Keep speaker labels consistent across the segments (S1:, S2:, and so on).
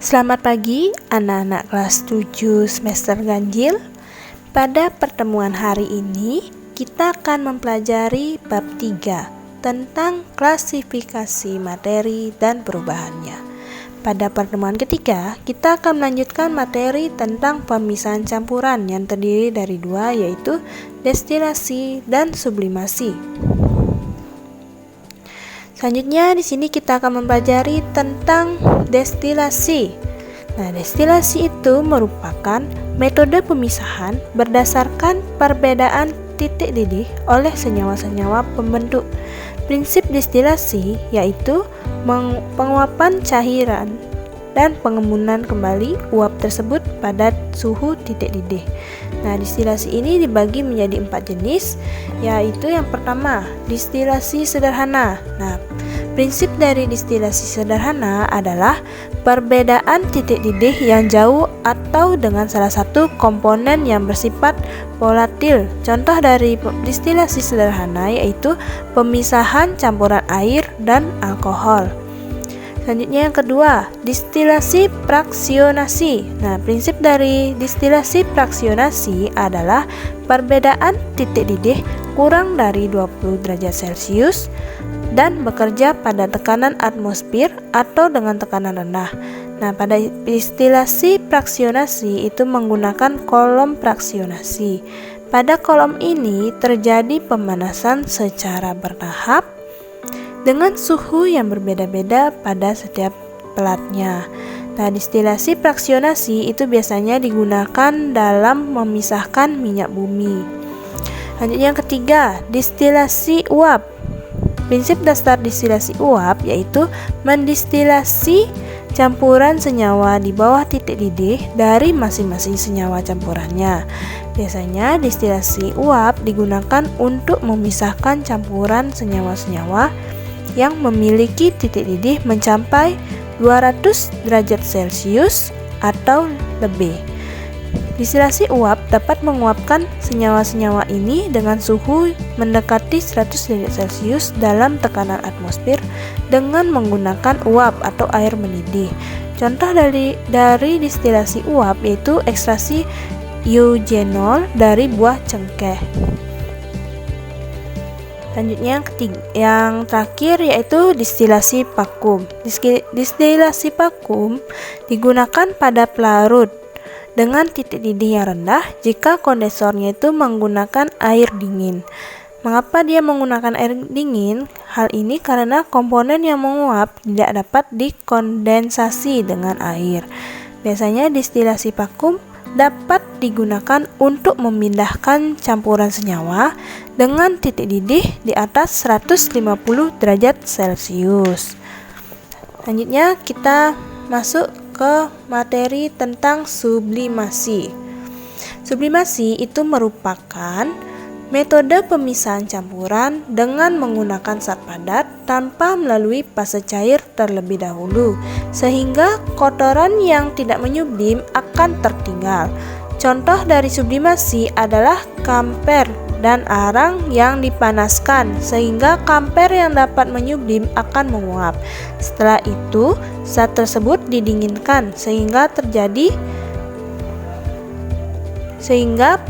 S1: Selamat pagi anak-anak kelas 7 semester ganjil. Pada pertemuan hari ini kita akan mempelajari bab 3 tentang klasifikasi materi dan perubahannya. Pada pertemuan ketiga kita akan melanjutkan materi tentang pemisahan campuran yang terdiri dari dua, yaitu destilasi dan sublimasi. Selanjutnya di sini kita akan mempelajari tentang destilasi. Nah, destilasi itu merupakan metode pemisahan berdasarkan perbedaan titik didih oleh senyawa-senyawa pembentuk. Prinsip destilasi yaitu penguapan cairan dan pengembunan kembali uap tersebut pada suhu titik didih. Nah, destilasi ini dibagi menjadi 4 jenis, yaitu yang pertama, destilasi sederhana. Nah, prinsip dari destilasi sederhana adalah perbedaan titik didih yang jauh atau dengan salah satu komponen yang bersifat volatil. Contoh dari destilasi sederhana yaitu pemisahan campuran air dan alkohol. Selanjutnya yang kedua, destilasi fraksionasi. Nah, prinsip dari destilasi fraksionasi adalah perbedaan titik didih kurang dari 20 derajat Celcius dan bekerja pada tekanan atmosfer atau dengan tekanan rendah. Nah, pada destilasi fraksionasi itu menggunakan kolom fraksionasi. Pada kolom ini terjadi pemanasan secara bertahap dengan suhu yang berbeda-beda pada setiap pelatnya. Nah, destilasi fraksionasi itu biasanya digunakan dalam memisahkan minyak bumi. Lanjutnya yang ketiga, destilasi uap. Prinsip dasar destilasi uap yaitu mendestilasi campuran senyawa di bawah titik didih dari masing-masing senyawa campurannya. Biasanya destilasi uap digunakan untuk memisahkan campuran senyawa-senyawa yang memiliki titik didih mencapai 200 derajat Celcius atau lebih. Destilasi uap dapat menguapkan senyawa-senyawa ini dengan suhu mendekati 100 derajat Celcius dalam tekanan atmosfer dengan menggunakan uap atau air mendidih. Contoh dari destilasi uap yaitu ekstraksi eugenol dari buah cengkeh. Selanjutnya yang terakhir yaitu destilasi vakum. Destilasi vakum digunakan pada pelarut dengan titik didih yang rendah jika kondensornya itu menggunakan air dingin. Mengapa dia menggunakan air dingin? Hal ini karena komponen yang menguap tidak dapat dikondensasi dengan air. Biasanya destilasi vakum dapat digunakan untuk memindahkan campuran senyawa dengan titik didih di atas 150 derajat Celcius. Selanjutnya kita masuk ke materi tentang sublimasi. Sublimasi itu merupakan metode pemisahan campuran dengan menggunakan zat padat tanpa melalui fase cair terlebih dahulu, sehingga kotoran yang tidak menyublim akan tertinggal. Contoh dari sublimasi adalah kamper dan arang yang dipanaskan sehingga kamper yang dapat menyublim akan menguap. Setelah itu, zat tersebut didinginkan sehingga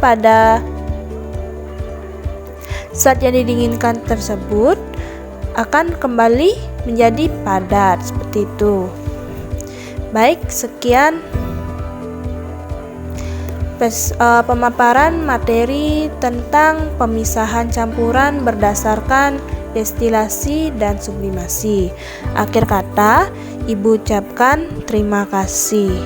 S1: pada zat yang didinginkan tersebut akan kembali menjadi padat seperti itu. Baik, sekian pemaparan materi tentang pemisahan campuran berdasarkan destilasi dan sublimasi. Akhir kata, Ibu ucapkan terima kasih.